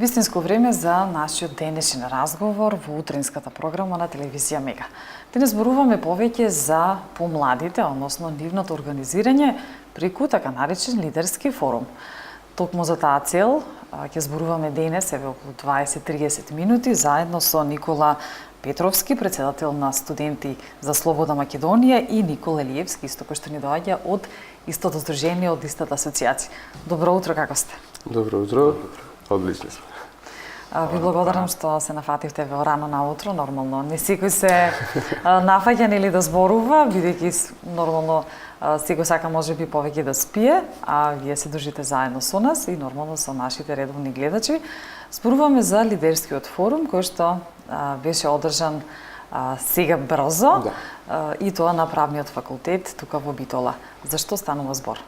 Вистинско време за нашиот денешен разговор во утринската програма на телевизија Мега. Денес зборуваме повеќе за помладите, односно нивното организирање преку така наречен лидерски форум. Токму за таа цел ќе зборуваме денес еве околу 20-30 минути заедно со Никола Петровски, председател на студенти за Слободна Македонија, и Никола Елиевски, исто кој што ни доаѓа од истото здружение, од истата асоциација. Добро утро, како сте? Добро утро. Одлично сме. Ви благодарам што се нафативте во рано наутро. Нормално не секој се нафаќа нели да зборува, бидејќи нормално секој сака можеби повеќе да спие, а вие се држите заедно со нас и нормално со нашите редовни гледачи. Зборуваме за лидерскиот форум кој што беше одржан сега брзо, и тоа на правниот факултет тука во Битола. Зашто станува збор?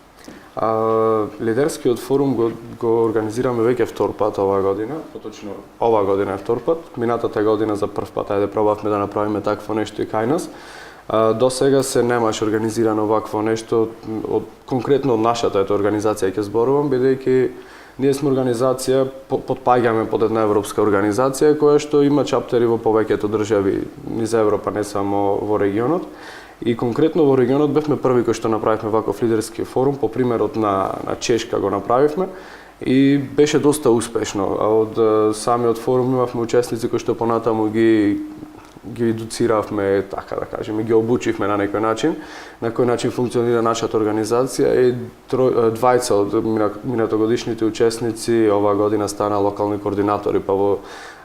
Лидерскиот форум го организираме веќе втор пат оваа година, поточно оваа година е втор пат. Минатата година за прв пат пробавме да направиме такво нешто и кај нас. До сега се немаше организирано вакво нешто, конкретно од нашата организација ќе зборувам, бидејќи ние сме организација, подпаѓаме под една европска организација која што има чаптери во повеќето држави низ Европа, не само во регионот. И конкретно во регионот бевме први кои што направивме ваков лидерски форум, по примерот на Чешка го направивме и беше доста успешно. А од самиот форум имавме учесници кои што понатаму ги едуциравме, така да кажеме, ги обучивме на некој начин, на кој начин функционира нашата организација, и двајца од минатогодишните учесници оваа година стана локални координатори па во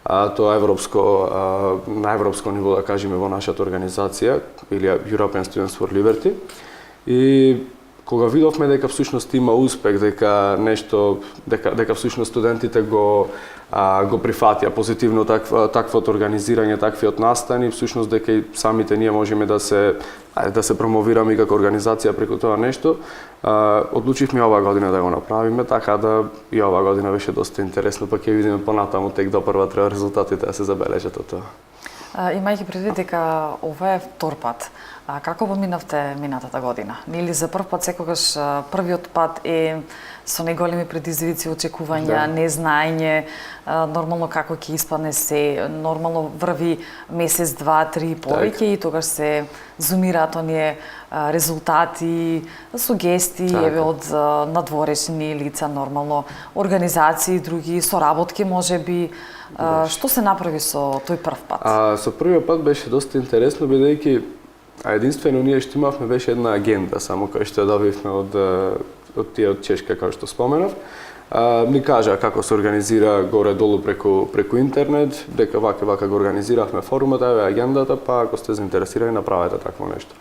тоа на европско ниво, да кажеме, во нашата организација, или European Students for Liberty. И кога видовме дека всушност има успех, дека всушност студентите го прифатија позитивно таквото организирање, таквиот настани, всушност дека и самите ние можеме да се промовираме како организација преку тоа нешто, одлучивме оваа година да го направиме, така да и оваа година беше доста интересно, па ќе видиме понатаму тек до прва треба резултатите да се забележат од тоа. Имајќи предвид дека ова е втор пат, како го минавте минатата година? Нели за прв пат секогаш првиот пат е со најголеми предизвици, очекувања, незнаење, нормално како ќе испадне се, нормално врви месец, два, три повеќе и тогаш се зумираат оние резултати, сугестии еве од надворешни лица, нормално организации, други соработки можеби. Што се направи со тој прв пат? Со првиот пат беше доста интересно, бидејќи единствено ние што имавме беше една агенда, само која што ја добивме од тие од Чешка, како што споменав. Ни кажа како се организира горе-долу преку интернет, дека вака го организиравме форумот, еве агендата, па ако сте заинтересирани направете такво нешто.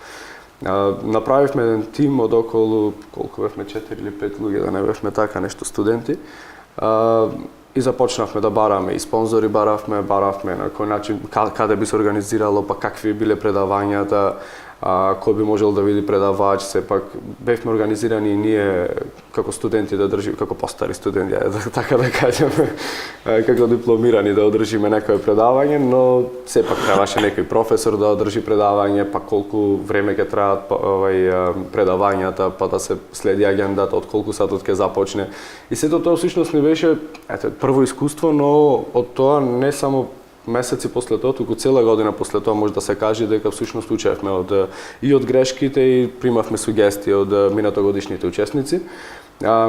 Направивме еден тим од околу, колку бевме, 4 или 5 луѓе, да не бевме така нешто студенти. И започнавме да бараме и спонзори, баравме на кој начин, каде би се организирало, па какви биле предавањата, кој би можел да види предавач, сепак бевме организирани и ние како студенти да одржиме, како постари студенти, така да кажеме, како дипломирани да одржиме некое предавање, но сепак требаше некој професор да одржи предавање, па колку време ќе траат предавањата, па да се следи агендата, од колку сатот ќе започне. И сето тоа всушност ни беше прво искуство, но од тоа не само месеци после тоа, туку цела година после тоа може да се каже дека всушност учевме и од грешките и примавме сугестии од минатогодишните учесници.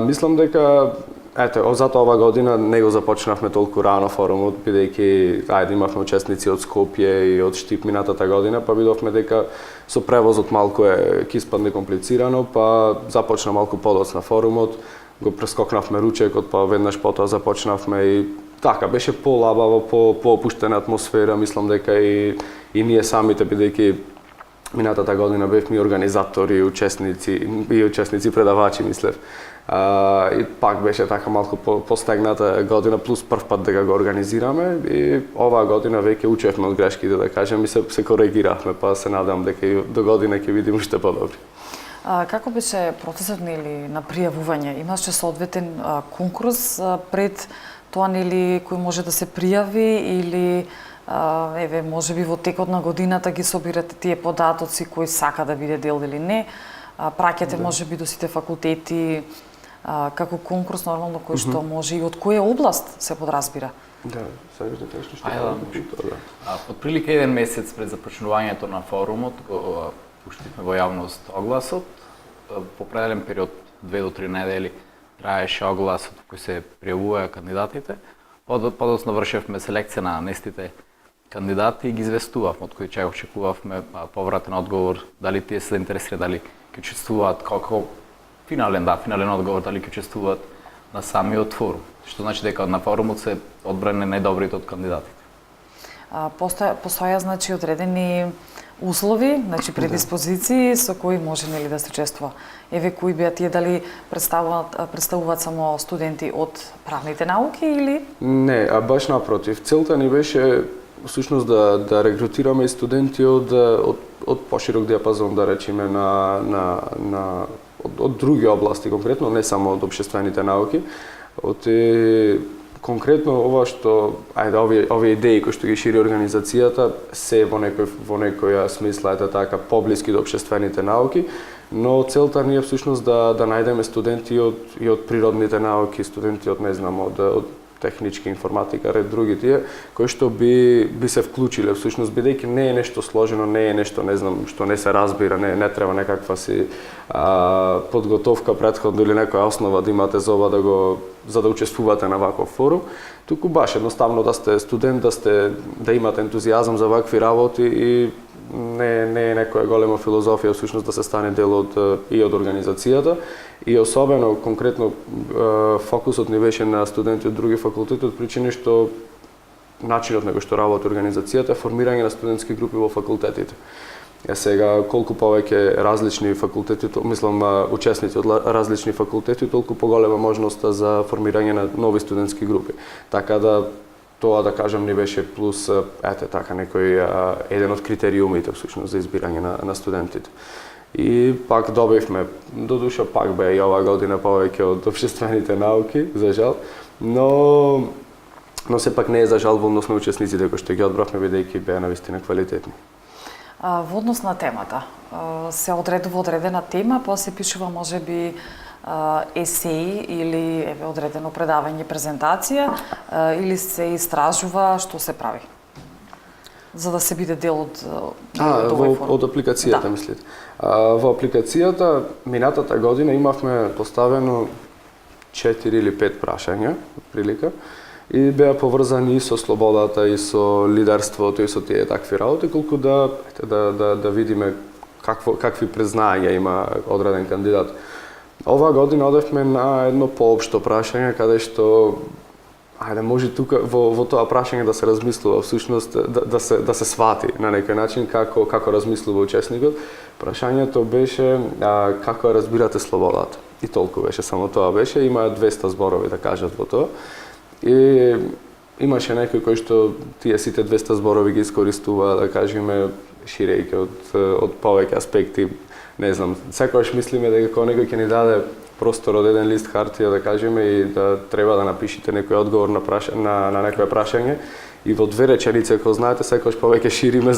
Мислам дека затоа оваа година не го започнавме толку рано форумот, бидејќи имавме учесници од Скопје и од Штип минатата година, па видовме дека со превозот малку ќе испадне комплицирано, па започна малку подоцна форумот, го прескокнавме ручекот, па веднаш потоа започнавме и така, беше полабаво, поопуштена атмосфера, мислам дека и ние самите, бидејќи минатата година бевме организатори, учесници, предавачи, мислев. И пак беше така малку постегната година, плюс прв пат дека го организираме, и оваа година веќе учевме од грешките, да кажем, и се коригиравме, па се надам дека и до година ќе видиме уште подобри. Како беше процесот на пријавување? Имаше соодветен конкурс пред тоа, нели, кој може да се пријави, или еве можеби во текот на годината ги собирате тие податоци кој сака да биде дел или не, праќате можеби до сите факултети како конкурс нормално кој што може и од која област се подразбира. Да, сакаш да кажеш нешто? Отприлика 1 месец пред започнувањето на форумот го пуштивме во јавност огласот. По определен период 2 до 3 недели траеше огласот кој се пријавуваа кандидатите. Подоцна вршевме селекција на нестите кандидати и ги известувавме, од кои очекувавме повратен одговор, дали тие се заинтересирани, дали ќе учествуваат како финален одговор, дали ќе учествуваат на самиот форум. Што значи дека на форумот се одбрани најдобрите од кандидатите. Постоја значи одредени услови, значи предиспозиции со кои може нели да се учествува. Еве кои беа тие, дали представуваат само студенти од правните науки или? Не, а баш напротив. Целта ни беше всушност да регрутираме и студенти од поширок диапазон, да речеме, од други области конкретно, не само од општествените науки. Конкретно ова што овие идеи кои што ги шири организацијата се во некоја смисла така поблиски до општествените науки, но целта ни е всушност да најдеме студенти и од природните науки, студенти од од технички, информатика, ред други тие, кои што би се вклучиле всушност, бидејќи не е нешто сложено, не е нешто што не се разбира, не треба некаква си подготовка претходно или некоја основа да имате за да учествувате на ваков форум, туку баш едноставно да сте студент, да имате ентузијазам за вакви работи и не е некоја голема филозофија всушност да се стане дел од организацијата и особено конкретно фокусот ни беше на студенти од други факултети од причини што начинот на кој што работи организацијата е формирање на студентски групи во факултетите. Сега колку повеќе различни факултети, учесници од различни факултети, толку поголема можноста за формирање на нови студентски групи. Така да тоа да кажам ни беше плюс некој еден од критериумите всушност за избирање на студентите. И пак добивме, додуша пак бе и оваа година повеќе од општествените науки, за жал, но сепак не е за жал во однос на учесниците кои што ги одбравме бидејќи беа навистина квалитетни. Во однос на темата, се одредува одредена тема, па се пишува можеби есеи или одредено предавање, презентација, или се истражува што се прави, за да се биде дел од овој форум. Од апликацијата, мислите? Во апликацијата минатата година имавме поставено 4 или 5 прашања, отприлика, и беа поврзани и со слободата, и со лидерството, и со тие такви работи, колку да видиме какви признања има одреден кандидат. Оваа година одевме на едно поопшто прашање, каде што може тука во тоа прашање да се размислува всушност да се свати на некој начин како размислува учесникот. Прашањето беше како разбирате слободата. И толку беше, само тоа беше, има 200 зборови да кажат во тоа. И имаше некој кој што тие сите 200 зборови ги искористува, да кажеме, ширејќи од повеќе аспекти. Не знам, секогаш мислиме дека кога некој ќе ни даде простор од еден лист хартија, да кажеме, и да треба да напишете некој одговор на некое прашање, и во 2 реченици, ако знаете, секогаш повеќе шириме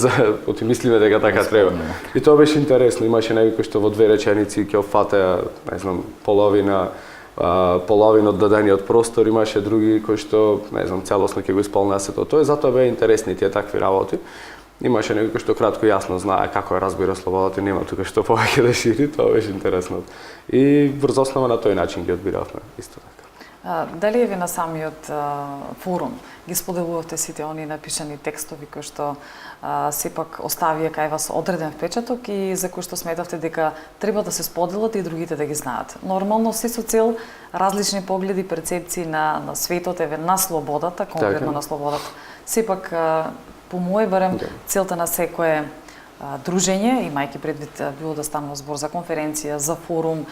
оти мислиме дека така треба. И тоа беше интересно, имаше некој кој што во 2 реченици ќе опфатеа, не знам, половина од дадениот простор, имаше други кои што, не знам, целосно ќе го исполнеа сето. Тоа затоа беа интересни тие такви работи. Имаше некој што кратко јасно знае како ја разбира слободата и нема тука што повеќе да шири, тоа беше интересно. И врз основа на тој начин ги одбиравме, исто така. Дали еве на самиот форум ги споделувавте сите оние напишани текстови кои што сепак оставија кај вас одреден впечаток и за кои што сметавте дека треба да се споделат и другите да ги знаат? Нормално се со цел различни погледи, перцепции на светот, еве на слободата, конкретно на слободата. Сепак по моје барем целта на секое дружење, имајќи предвид било да станува збор за конференција, за форум,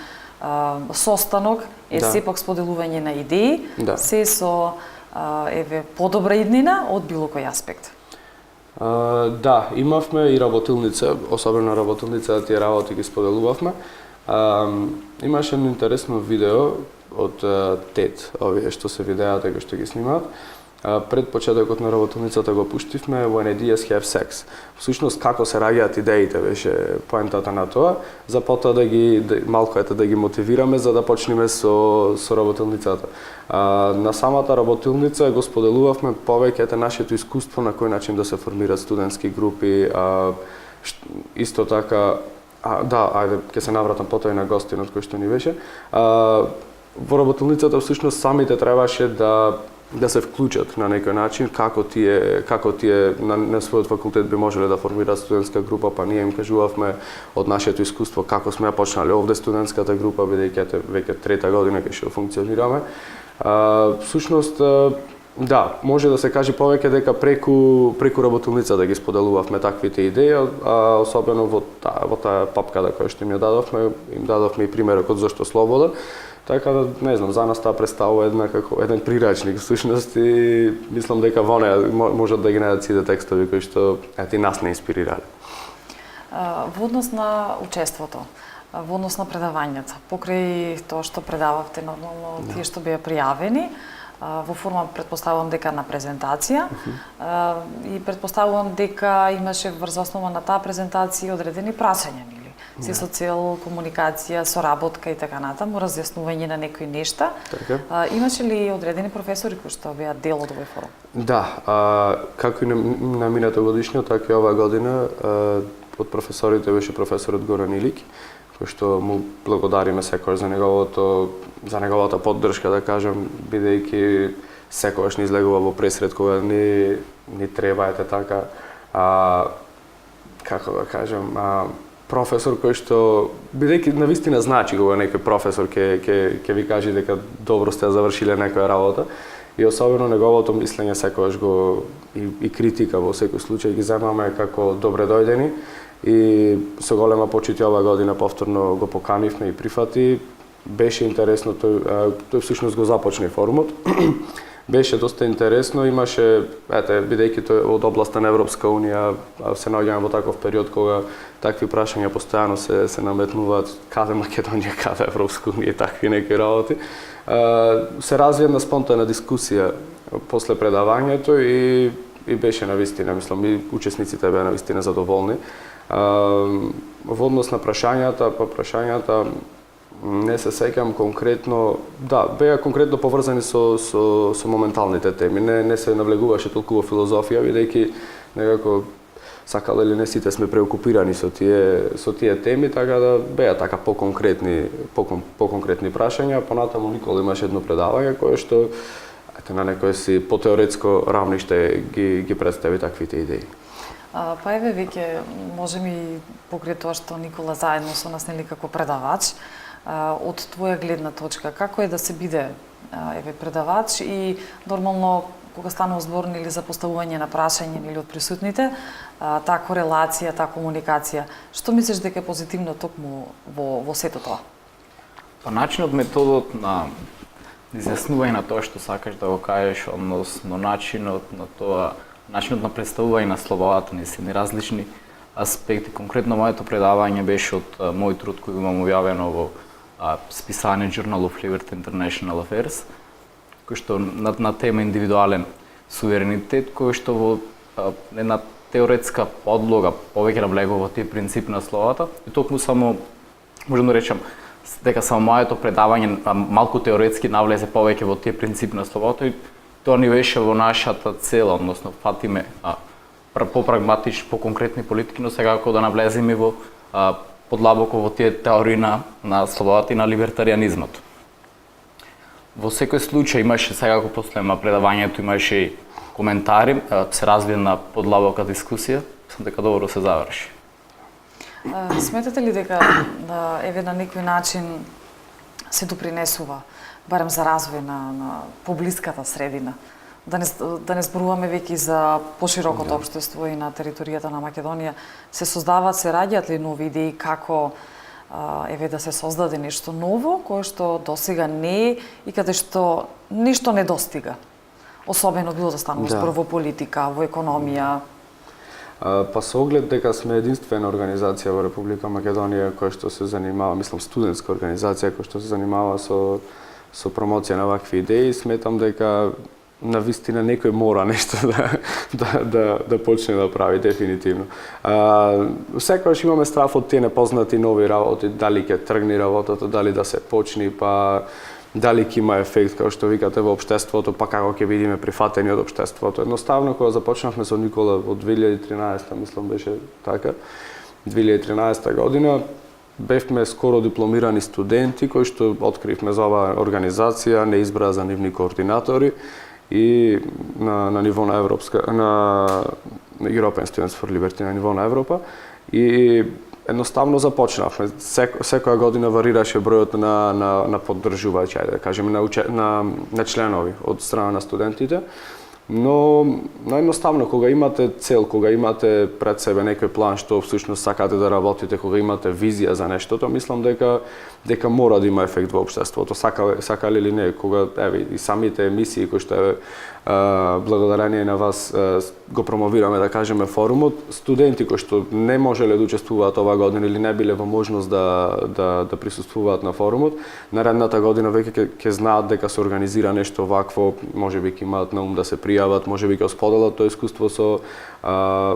состанок, е сепак споделување на идеи, се со подобра иднина од било кој аспект. Да, имавме и работилница, особено работилница, тие работи ги споделувавме. Имаше едно интересно видео од TED, овие што се видеата кои што ги снимаат. Пред почетокот на работилницата го пуштивме When Ideas Have Sex. Всушност како се раѓаат идеите беше поентата на тоа, за потоа малку да ги мотивираме за да почнеме со работилницата. На самата работилница го споделувавме повеќе нашето искуство на кој начин да се формираат студентски групи, исто така ќе се навратам потоа и на гостинот кој што ни беше. Во работилницата всушност самите требаше да се вклучат на некој начин како тие на својот факултет би можеле да формираат студентска група, па ние им кажувавме од нашето искуство како сме ја почнале овде студентската група, бидејќи веќе трета година ќе што функционираме. Всушност може да се каже повеќе дека преку работилницата ги споделувавме таквите идеи, особено во таа папка која што им ја дадовме и примерот од Зошто слобода. Така да, не знам, за нас таа представува еден прирачник всушност и мислам дека во неа можат да ги најдат сите текстови кои што и нас не инспирирале. Во однос на учеството, во однос на предавањата, покрај тоа што предававте, нормално тие што беа пријавени, во форма претпоставувам дека на презентација и претпоставувам дека имаше врз основа на таа презентација одредени прашања, нели? Се со цел комуникација, соработка и така натаму, разјаснување на некои нешта. Така. Имаше ли одредени професори кои што беа дел од овој форум? Да, како и на мината годишна, така и оваа година од професорите беше професорот Горан Илик, кој што му благодариме секогаш за неговата поддршка, да кажам, бидејќи секогаш ни излегува во пресред кога ни треба така, како да кажам, професор кој што бидејќи навистина значи кога некој професор ќе ви каже дека добро сте завршиле некоја работа и особено неговото мислење секогаш го и критика во секој случај ги земаме како добре дојдени и со голема почит оваа година повторно го поканивме и прифати. Беше интересно, тој всушност го започна форумот. Беше доста интересно, имаше, бидејќи тој од областа на Европска унија, се наоѓаме во таков период кога такви прашања постојано се наметнуваат каде Македонија, каде Европска унија и такви неки работи. Се разви една спонтана дискусија после предавањето и беше навистина, мислам, и учесниците беа навистина задоволни. Во однос на прашањата не се сеќам конкретно, беа конкретно поврзани со моменталните теми, не се навлегуваше толку во филозофија, бидејќи некако сакале или не сите сме преокупирани со тие теми, така да беа така поконкретни прашања. Понатаму Никола имаше едно предавање кое што на некој си по теоретско равниште ги представи таквите идеи. Па еве веќе можеме и покрај тоа што Никола заедно со нас нели како предавач, од твоја гледна точка, како е да се биде предавач и нормално кога станува збор или за поставување на прашање или од присутните, таа корелација, таа комуникација, што мислиш дека е позитивно токму во сето тоа? Па начинот, методот на изјаснување на тоа што сакаш да го кажеш, односно начинот на представување на слободата не се различни аспекти. Конкретно моето предавање беше од мој труд кој имам објавено во списание Journal of Liberty International Affairs, кој што на тема индивидуален суверенитет, кој што во една теоретска подлога повеќе навлегува во тие принципи на слободата и токму само можам да речам дека само моето предавање малку теоретски навлезе повеќе во тие принципи на слободата и тоа ни беше во нашата цел, односно фатиме по-прагматични, по-конкретни политики, но сега како да навлеземе во подлабоко во тие теории на слободата и на либертарианизмот. Во секој случај имаше секако после предавањето имаше и коментари, се разви на подлабока дискусија, мислам дека добро се заврши. Сметате ли дека еве на некој начин се допринесува барем за развој на поблиската средина? Да не зборуваме веќе за поширокото општество и на територијата на Македонија, се создаваат, се раѓаат ли нови идеи како да се создаде нешто ново, кое што досега не е и каде што ништо не достига? Особено било да станува збор во политика, во економија. Па со оглед дека сме единствена организација во Република Македонија која што се занимава, мислам студентска организација која што се занимава со промоција на вакви идеи, сметам дека на вистина некој мора нешто да почне да прави дефинитивно. Секогаш имаме страф од тие непознати нови работи, дали ќе тргни работата, дали да се почни, па дали ќе има ефект, како што викате, во општеството, па како ќе бидеме прифатени од општеството. Едноставно, кога започнавме со Никола во 2013, мислам беше така, 2013 година, бевме скоро дипломирани студенти кои што откривме за оваа организација, не избраа за нивни координатори и на ниво на European Students for Liberty на ниво на Европа и едноставно започнавме. Секоја година варираше бројот на поддржувачи, да кажеме, на членови од страна на студентите. Но едноставно, кога имате цел, кога имате пред себе некој план што всушност сакате да работите, кога имате визија за нештото, мислам дека мора да има ефект во општеството, сакале или не, кога и самите емисии кои што благодарение на вас го промовираме, да кажеме, форумот, студенти кои што не можеле да учествуваат оваа година или не биле во можност да присуствуваат на форумот, наредната година веќе ќе знаат дека се организира нешто вакво, можеби ќе имаат на ум да се пријават, можеби ќе споделат тоа искуство со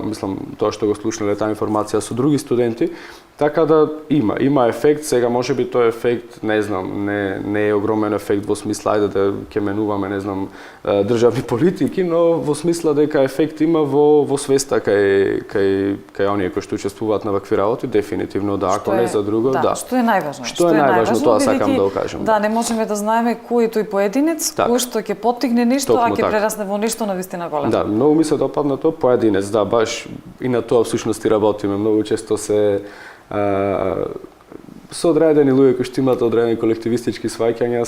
мислам тоа што го слушнале таа информација со други студенти. Така да има ефект, сега можеби тој ефект, не знам, не е огромен ефект во смисла ајде да ќе менуваме, не знам, државни политики, но во смисла дека ефект има во свеста кај оние кои што учествуваат на вакви работи, дефинитивно да, ако не за друго, да. Што е најважно? Што е најважно, тоа сакам да кажам. Да, не можеме да знаеме кој е тој поединец, кој што ќе поттигне нешто, а ќе прерасне во нешто навистина големо. Да, многу ми се допадна тоа поединец, да, баш и на тоа всушност и работиме, многу често се со одредени луѓе кои што имаат одредени колективистички сваќања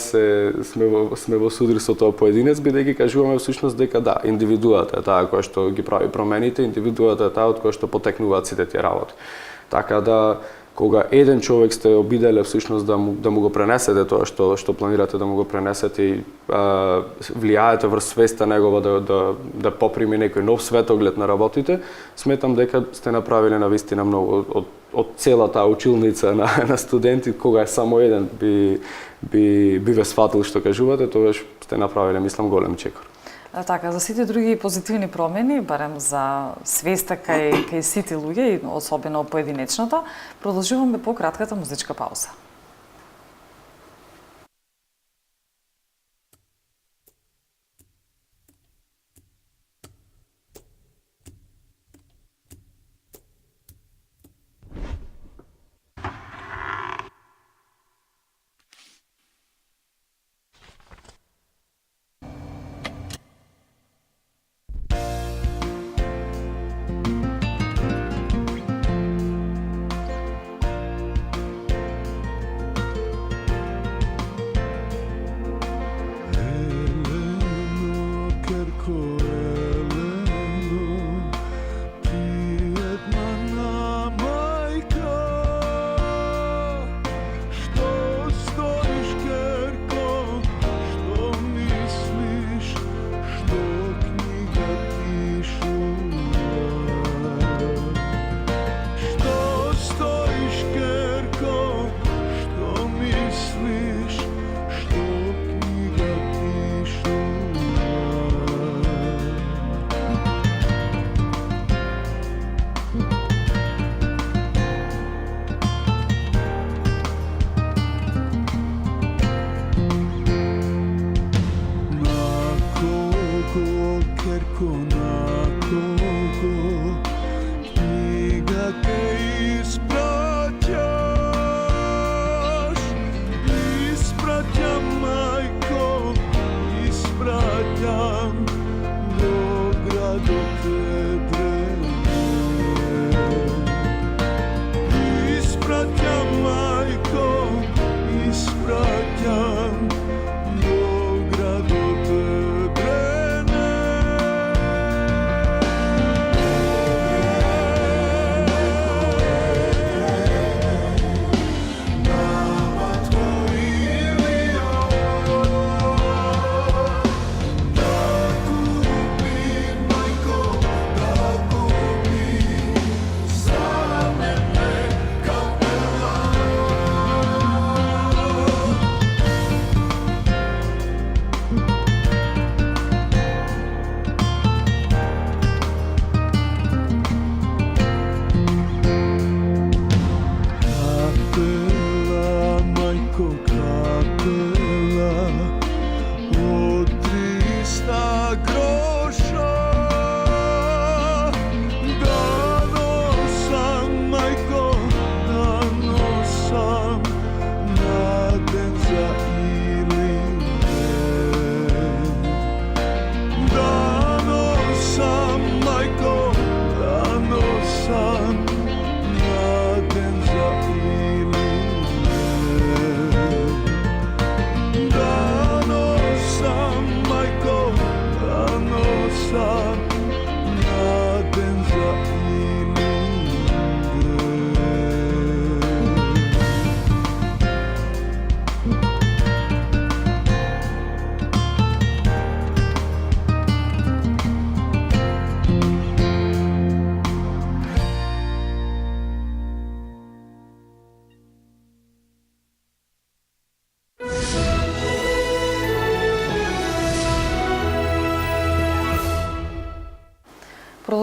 сме во судрир со тоа поединец, бидејќи кажуваме всушност дека да, индивидуата е таа која што ги прави промените, индивидуата е таа од која што потекнуваат сите тие работи. Така да кога еден човек сте обиделе всушност да му го пренесете тоа што планирате да му го пренесете и влијаете врз свеста негова да поприми некој нов светоглед на работите, сметам дека сте направиле навистина многу од целата училница на студенти, кога е само еден би ве сватил што кажувате, тогаш сте направиле, мислам, голем чекор. Така, за сите други позитивни промени, барем за свеста кај сите луѓе, и особено поединечната, продолжуваме по кратката музичка пауза.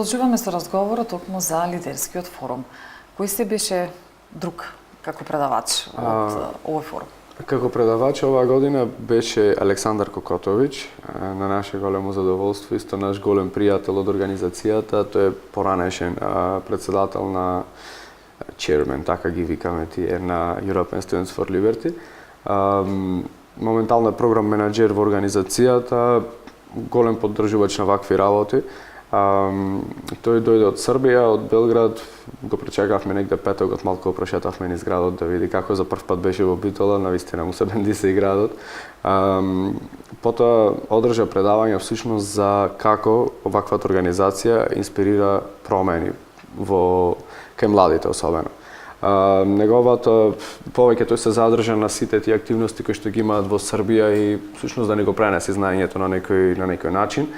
Продолжуваме со разговорот токму за лидерскиот форум. Кој се беше друг како предавач од овој форум? Како предавач оваа година беше Александар Кокотовиќ, на наше големо задоволство, исто наш голем пријател од организацијата. Тој е поранешен председател на chairman, така ги викаме тие, на European Students for Liberty. Моментално е програм менаџер во организацијата, голем поддржувач на вакви работи. Тој дојде од Србија, од Белград, го пречекавме негде петокот, малку го прошетавме низ градот да види како за прв пат беше во Битола, навистина му се бендиса и градот. Потоа одржа предавања всушност за како оваквата организација инспирира промени во кај младите особено. Неговата повеќе тој се задржа на сите тие активности кои што ги имаат во Србија и всушност да не го пренесе знаењето на некој начин.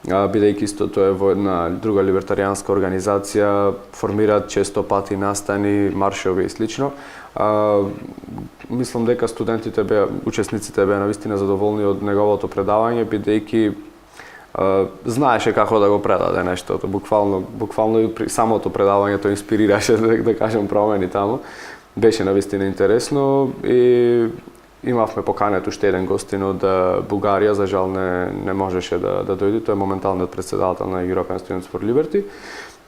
Бидејќи исто тоа е во една друга либертаријанска организација, формираат често пати настани, маршови и слично. Мислам дека студентите учесниците беа навистина задоволни од неговото предавање, бидејќи знаеше како да го предаде нештото. Буквално и при самото предавање тој инспирираше да кажем промени таму. Беше навистина интересно и имавме поканет уште еден гостин од Бугарија, за жал не можеше да дојде, тој е моменталниот председател на European Students for Liberty,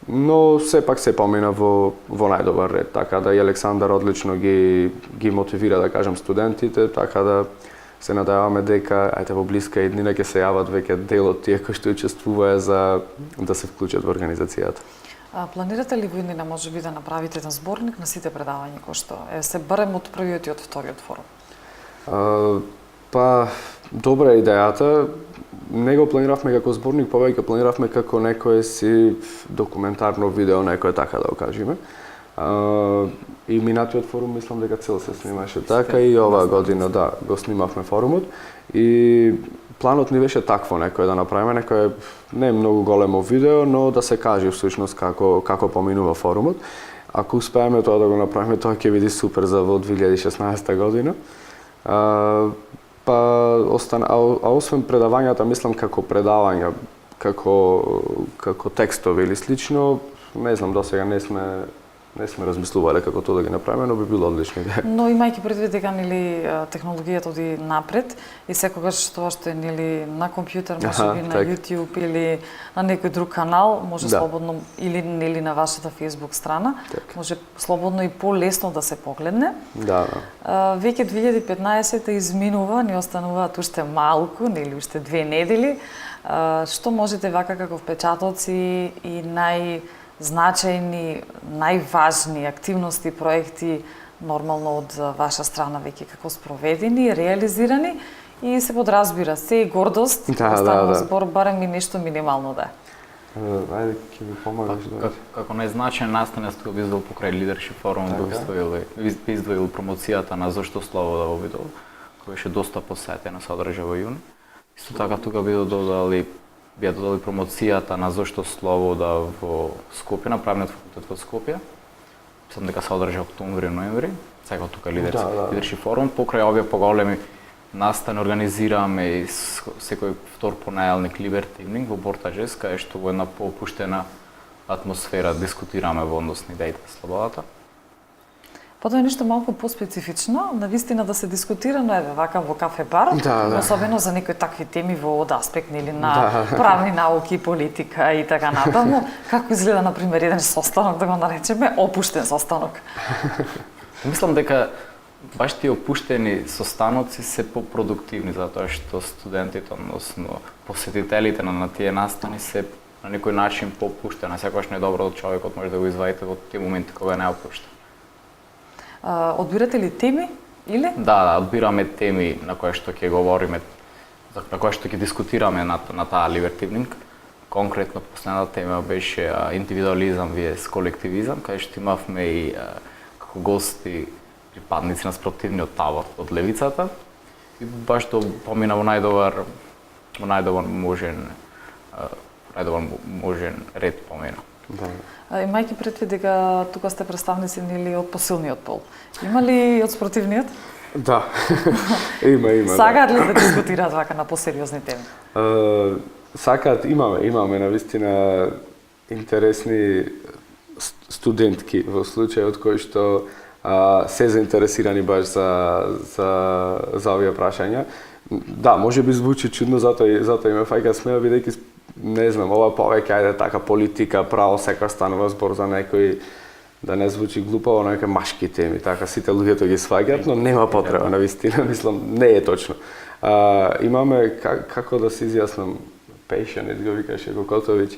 но сепак се помина во најдобар ред, така да и Александар одлично ги мотивира, да кажем, студентите, така да се надеваме дека во блиска иднина ќе се јават веќе дел од тие кои што учествуваа за да се вклучат во организацијата. Планирате ли во иднина можеби да направите еден зборник на сите предавања кои што се барем од првиот и од вториот форум? Па, добра е идејата. Не го планиравме како зборник, повеќе планиравме како некое си документарно видео, некое така да го кажеме. И минатиот форум мислам дека цел се снимаше така и оваа година го снимавме форумот и планот ни беше такво некое да направиме, некое не многу големо видео, но да се каже всушност како поминува форумот. Ако успееме тоа да го направиме, тоа ќе биде супер за во 2016 година. Освен предавањата, мислам како предавања, како текстови или слично, не знам, досега не сме размислувале како тоа да ги направиме, но би било одлично идеја. Но имајќи предвид дека технологијата оди напред и секогаш тоа што е на компјутер, можеби на YouTube или на некој друг канал, може слободно или на вашата Facebook страна, може слободно и полесно да се погледне. Веќе 2015 изминува, ни остануваат уште малку, уште 2 недели. Што можете вака како впечатоци и најзначајни, најважни активности, проекти нормално од ваша страна веќе како спроведени, реализирани и се подразбира се и гордост, станува збор барем и нешто минимално да е. Ајде, ќе ми помагаш да. Како најзначајен настан што го издвоил покрај Leadership Forum, би издвоил промоцијата на Зошто слово да во Битола, која беше доста посетена, се одржа во јуни. Исто така тука би додали промоцијата на Зошто слово во Скопје, на правниот факултет во Скопје. Мислам дека се одржа октомври, ноември. Сега тука Leadership Forum, покрај овие поголеми настани организираме и секој втор понеделник Liberty Evening во Бортажес, кај што во една поопуштена атмосфера дискутираме во однос на идеите на слободата. Потоа е нешто малку поспецифично, навистина да се дискутира, но еве вака во кафе-бар, особено за некои такви теми во аспект на правни науки, политика и така натаму. Како изгледа, например, еден состанок, да го наречеме, опуштен состанок? Мислам дека баш тие опуштени состаноци се попродуктивни, затоа што студентите, односно посетителите на тие настани се на некој начин попуштени. Секогаш не е добро да човекот може да го извадите во тие моменти кога не е опуштен. Одбирате ли теми или? Да, одбираме теми на кои што ќе говориме, на кои што ќе дискутираме на таа Liberty Evening. Конкретно последната тема беше индивидуализам vs колективизам, кај што имавме и како гости припадници на спротивниот табор од левицата и баш тоа помина во најдобар можен ред помина. Имајќи предвид дека тука сте представници од посилниот пол. Има ли од спротивниот? Да. Има. Сакаат ли да дискутираат вака на посериозни теми? Сакаат, имаме навистина интересни студентки во случајот кои што се заинтересирани баш за овие прашања. Да, може би звучи чудно, затоа име фаќа смеа, бидејќи не знам, ова повеќе ајде така политика, право, секој станува збор за некои, да не звучи глупаво, некои машки теми, така сите луѓето ги сваќаат, но нема потреба, навистина, мислам, не е точно. Имаме, како да се изјаснам, passionate, го викаше Кокотовиќ,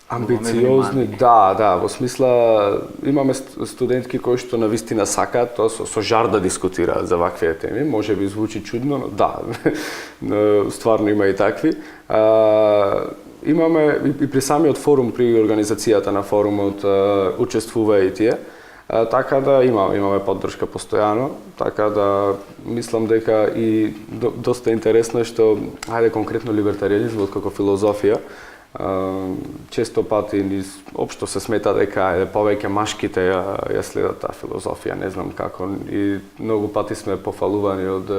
амбициозни, да, во смисла имаме студентки кои што навистина сакаат тоа со жар да дискутираат за вакви теми, може би звучи чудно, но да, стварно има и такви. Имаме и при самиот форум, при организацијата на форумот учествува и тие, така да имаме поддршка постојано, така да мислам дека и доста интересно е што, ајде конкретно либертаријанизмот како филозофија, често пати општо се смета дека повеќе машките ја следат таа филозофија, не знам како, и многу пати сме пофалувани од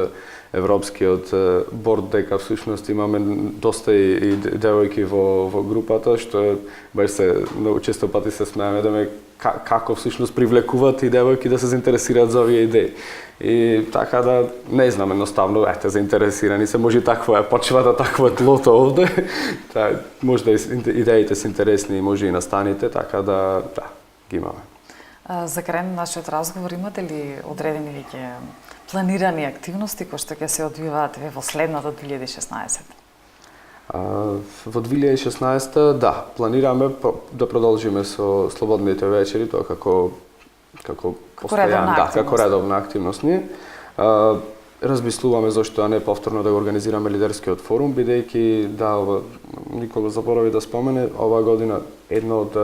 Европскиот борд дека всушност имаме доста и девојки во групата, што баш се многу често пати се смееме да како всушност привлекуваат и девојки да се заинтересираат за овие идеи. И така да, не знам, едноставно, заинтересирани се, може и таква почва да такво тлото овде. Може да идеите се интересни, може и настаните, така да, ги имаме. За крај на нашиот разговор, имате ли одредени веќе планирани активности кои што ќе се одвиваат во следната 2016? Во 2016 да, планираме да продолжиме со слободните вечери, тоа како редовна активност ние. Размислуваме зашто не повторно да го организираме лидерскиот форум, бидејќи Никола заборави да спомене, оваа година едно од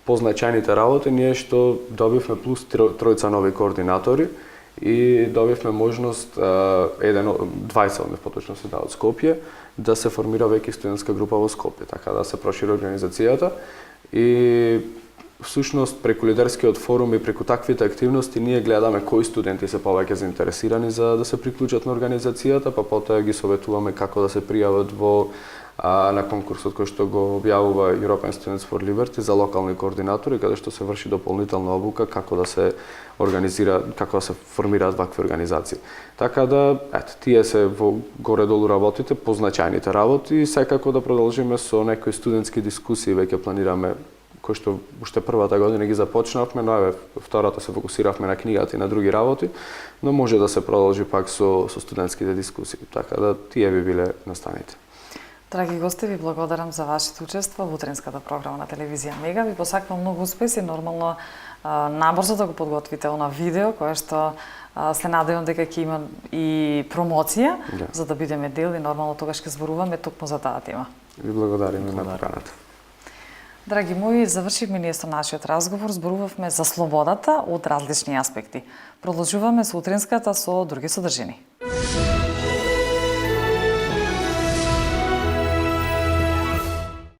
позначајните работи ние што добивме плюс тројца нови координатори и добивме можност 20 поточно се од Скопје да се формира веќе студентска група во Скопје, така да се прошири организацијата и всушност преку лидерскиот форум и преку таквите активности ние гледаме кои студенти се повеќе заинтересирани за да се приклучат на организацијата, па потоа ги советуваме како да се пријават на конкурсот кој што го објавува European Students for Liberty за локални координатори, каде што се врши дополнителна обука како да се организира, како да се формираат вакви организации. Така да, тие се во горе-долу работите, позначајните работи и секако да продолжиме со некои студентски дискусии, веќе планираме кои што уште првата година ги започнавме, но втората се фокусиравме на книгата и на други работи, но може да се продолжи пак со студентските дискусии, така да тие би биле настаните. Драги гости, ви благодарам за вашето учество во утринската програма на телевизија Мега. Ви посакувам многу успеси, нормално набрзо да го подготвите она видео кое што се надевам дека ќе има и промоција, за да бидеме дел и нормално тогаш ќе зборуваме токму за таа тема. Ви благодариме на поканата. Драги мои, завршивме ние со нашиот разговор, зборувавме за слободата од различни аспекти. Продолжуваме со утринската со други содржини.